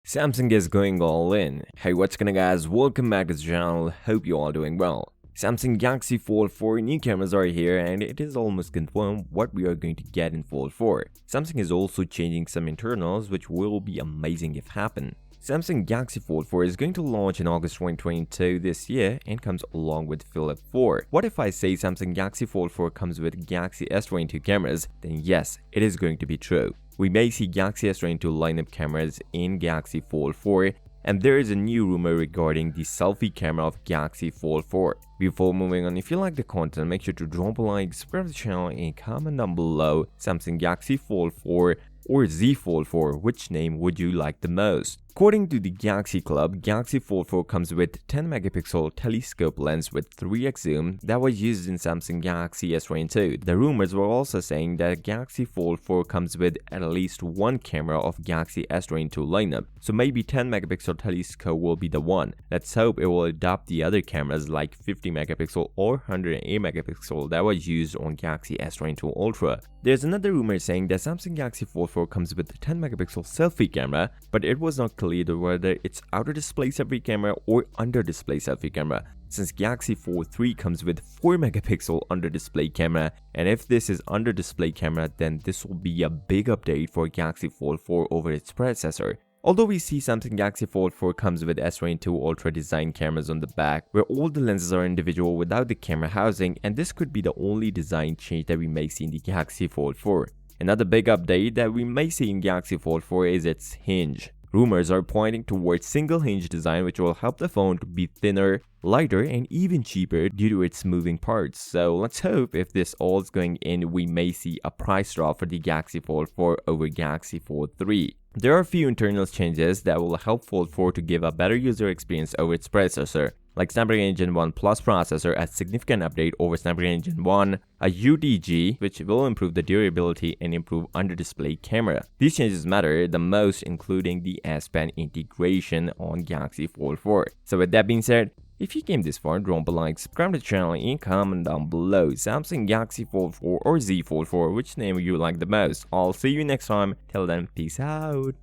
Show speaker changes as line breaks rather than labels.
Samsung is going all in. Hey, what's going on guys, welcome back to the channel, hope you all doing well. Samsung Galaxy Fold 4 new cameras are here and it is almost confirmed what we are going to get in Fold 4. Samsung is also changing some internals which will be amazing if happen. Samsung Galaxy Fold 4 is going to launch in August 2022 this year and comes along with Flip 4. What if I say Samsung Galaxy Fold 4 comes with Galaxy S22 cameras? Then yes, it is going to be true. We may see Galaxy S22 lineup cameras in Galaxy Fold 4, and there is a new rumor regarding the selfie camera of Galaxy Fold 4. Before moving on, if you like the content, make sure to drop a like, subscribe to the channel and comment down below Samsung Galaxy Fold 4 or Z Fold 4, which name would you like the most? According to the Galaxy Club, Galaxy Fold 4 comes with 10 megapixel telescope lens with 3x zoom that was used in Samsung Galaxy S22. The rumors were also saying that Galaxy Fold 4 comes with at least one camera of Galaxy S22 lineup, so maybe 10 megapixel telescope will be the one. Let's hope it will adopt the other cameras like 50 megapixel or 108 megapixel that was used on Galaxy S22 Ultra. There's another rumor saying that Samsung Galaxy Fold 4 comes with a 10 megapixel selfie camera, but it was not clear whether it's outer display selfie camera or under display selfie camera, since Galaxy Fold 3 comes with 4 megapixel under display camera, and if this is under display camera then this will be a big update for Galaxy Fold 4 over its predecessor. Although we see Samsung Galaxy Fold 4 comes with S22 Ultra design cameras on the back, where all the lenses are individual without the camera housing, and this could be the only design change that we may see in the Galaxy Fold 4. Another big update that we may see in Galaxy Fold 4 is its hinge. Rumors are pointing towards single hinge design which will help the phone to be thinner, lighter, and even cheaper due to its moving parts. So let's hope if this all is going in, we may see a price drop for the Galaxy Fold 4 over Galaxy Fold 3. There are a few internal changes that will help Fold 4 to give a better user experience over its predecessor, like Snapdragon Gen 1 Plus processor, a significant update over Snapdragon Gen 1, a UTG which will improve the durability and improve under-display camera. These changes matter the most, including the S-Pen integration on Galaxy Fold 4. So with that being said, if you came this far, drop a like, subscribe to the channel and comment down below Samsung Galaxy Fold 4 or Z Fold 4, which name you like the most. I'll see you next time. Till then, peace out.